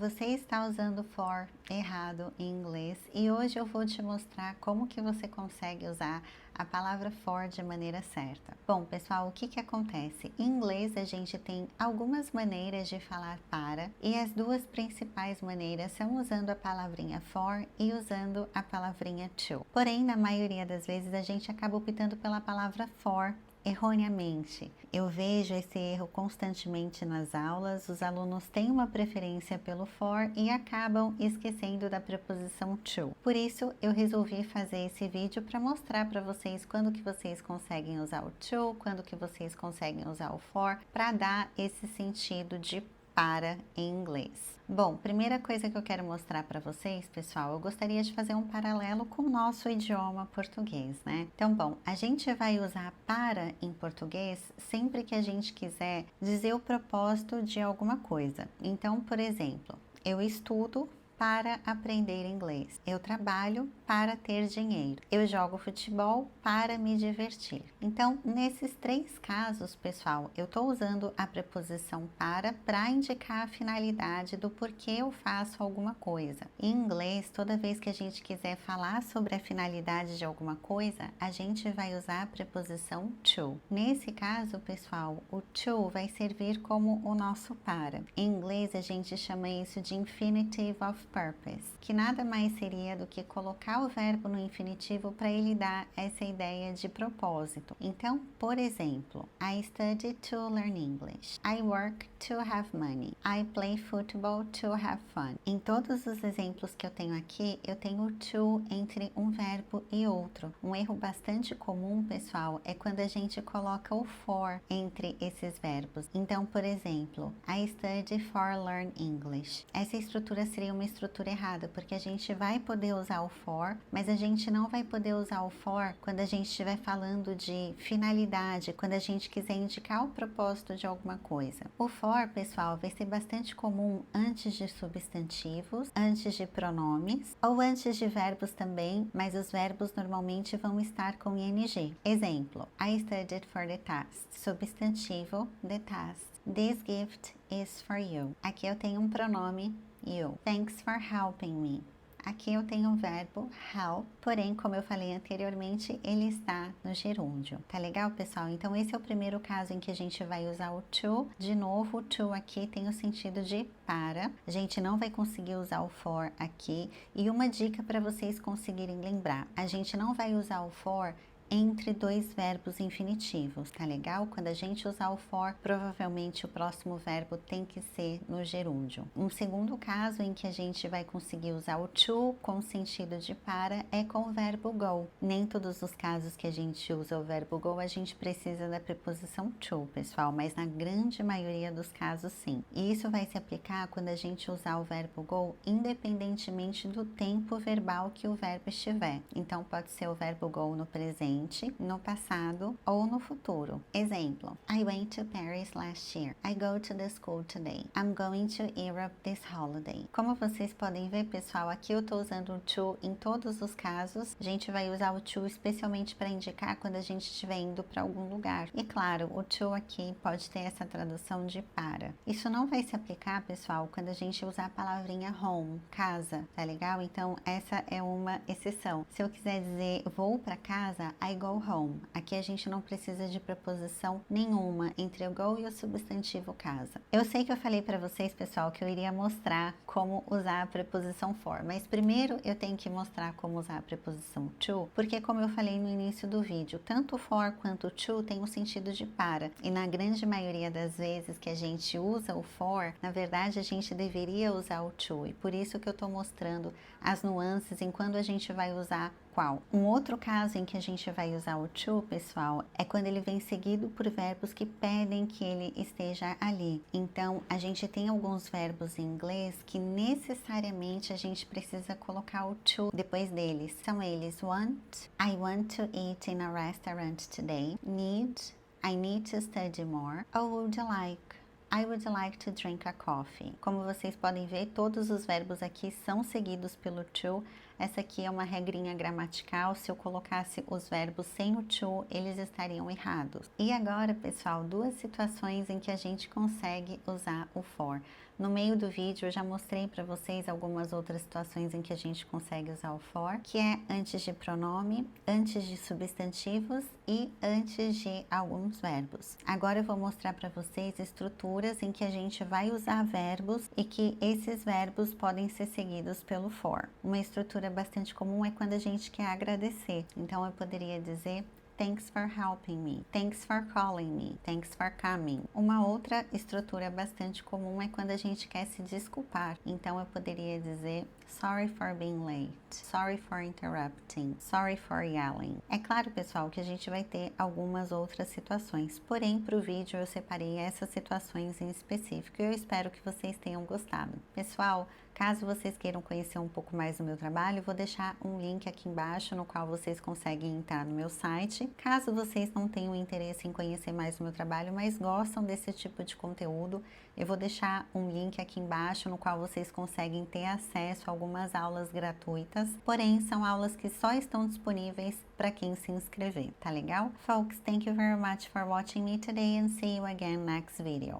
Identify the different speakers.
Speaker 1: você está usando for errado em inglês e hoje eu vou te mostrar como que você consegue usar a palavra for de maneira certa. Bom, pessoal, o que que acontece? Em inglês a gente tem algumas maneiras de falar para e as duas principais maneiras são usando a palavrinha for e usando a palavrinha to. Porém, na maioria das vezes a gente acaba optando pela palavra for erroneamente. Eu vejo esse erro constantemente nas aulas, os alunos têm uma preferência pelo for e acabam esquecendo da preposição to. Por isso, eu resolvi fazer esse vídeo para mostrar para vocês quando que vocês conseguem usar o to, quando que vocês conseguem usar o for, para dar esse sentido de para em inglês. Bom, primeira coisa que eu quero mostrar para vocês, pessoal, eu gostaria de fazer um paralelo com o nosso idioma português, né? Então, bom, a gente vai usar para em português sempre que a gente quiser dizer o propósito de alguma coisa. Então, por exemplo, eu estudo para aprender inglês. Eu trabalho para ter dinheiro. Eu jogo futebol para me divertir. Então, nesses três casos, pessoal, eu estou usando a preposição para indicar a finalidade do porquê eu faço alguma coisa. Em inglês, toda vez que a gente quiser falar sobre a finalidade de alguma coisa, a gente vai usar a preposição to. Nesse caso, pessoal, o to vai servir como o nosso para. Em inglês, a gente chama isso de infinitive of purpose, que nada mais seria do que colocar o verbo no infinitivo para ele dar essa ideia de propósito. Então, por exemplo, I study to learn English. I work to have money. I play football to have fun. Em todos os exemplos que eu tenho aqui, eu tenho to entre um verbo e outro. Um erro bastante comum, pessoal, é quando a gente coloca o for entre esses verbos. Então, por exemplo, I study for learn English. Essa estrutura seria uma estrutura errada, porque a gente vai poder usar o for, mas a gente não vai poder usar o for quando a gente estiver falando de finalidade, quando a gente quiser indicar o propósito de alguma coisa. O for, pessoal, vai ser bastante comum antes de substantivos, antes de pronomes ou antes de verbos também, mas os verbos normalmente vão estar com ing. Exemplo, I studied for the test. Substantivo, the test. This gift is for you. Aqui eu tenho um pronome you. Thanks for helping me. Aqui eu tenho o verbo help, porém, como eu falei anteriormente, ele está no gerúndio. Tá legal, pessoal? Então, esse é o primeiro caso em que a gente vai usar o to. De novo, o to aqui tem o sentido de para. A gente não vai conseguir usar o for aqui. E uma dica para vocês conseguirem lembrar. A gente não vai usar o for entre dois verbos infinitivos, tá legal? Quando a gente usar o for, provavelmente o próximo verbo tem que ser no gerúndio. Um segundo caso em que a gente vai conseguir usar o to com sentido de para é com o verbo go. Nem todos os casos que a gente usa o verbo go a gente precisa da preposição to, pessoal, mas na grande maioria dos casos sim. E isso vai se aplicar quando a gente usar o verbo go independentemente do tempo verbal que o verbo estiver. Então pode ser o verbo go no presente, no passado ou no futuro. Exemplo, I went to Paris last year. I go to the school today. I'm going to Europe this holiday. Como vocês podem ver, pessoal, aqui eu estou usando o to em todos os casos. A gente vai usar o to especialmente para indicar quando a gente estiver indo para algum lugar. E claro, o to aqui pode ter essa tradução de para. Isso não vai se aplicar, pessoal, quando a gente usar a palavrinha home, casa, tá legal? Então, essa é uma exceção. Se eu quiser dizer vou para casa, I go home. Aqui a gente não precisa de preposição nenhuma entre o go e o substantivo casa. Eu sei que eu falei para vocês, pessoal, que eu iria mostrar como usar a preposição for, mas primeiro eu tenho que mostrar como usar a preposição to, porque como eu falei no início do vídeo, tanto for quanto to tem o sentido de para, e na grande maioria das vezes que a gente usa o for, na verdade a gente deveria usar o to, e por isso que eu estou mostrando as nuances em quando a gente vai usar qual. Um outro caso em que a gente vai usar o to, pessoal, é quando ele vem seguido por verbos que pedem que ele esteja ali. Então, a gente tem alguns verbos em inglês que necessariamente a gente precisa colocar o to depois deles. São eles want, I want to eat in a restaurant today, need, I need to study more, or would you like? I would like to drink a coffee. Como vocês podem ver, todos os verbos aqui são seguidos pelo to. Essa aqui é uma regrinha gramatical, se eu colocasse os verbos sem o to, eles estariam errados. E agora, pessoal, duas situações em que a gente consegue usar o for. No meio do vídeo eu já mostrei para vocês algumas outras situações em que a gente consegue usar o for, que é antes de pronome, antes de substantivos e antes de alguns verbos. Agora eu vou mostrar para vocês estruturas em que a gente vai usar verbos e que esses verbos podem ser seguidos pelo for. Uma estrutura bastante comum é quando a gente quer agradecer. Então eu poderia dizer thanks for helping me, thanks for calling me, thanks for coming. Uma outra estrutura bastante comum é quando a gente quer se desculpar. Então eu poderia dizer sorry for being late, sorry for interrupting, sorry for yelling. É claro, pessoal, que a gente vai ter algumas outras situações, porém para o vídeo eu separei essas situações em específico e eu espero que vocês tenham gostado. Pessoal, caso vocês queiram conhecer um pouco mais do meu trabalho, eu vou deixar um link aqui embaixo no qual vocês conseguem entrar no meu site. Caso vocês não tenham interesse em conhecer mais do meu trabalho, mas gostam desse tipo de conteúdo, eu vou deixar um link aqui embaixo no qual vocês conseguem ter acesso a algumas aulas gratuitas, porém são aulas que só estão disponíveis para quem se inscrever, tá legal? Folks, thank you very much for watching me today and see you again next video.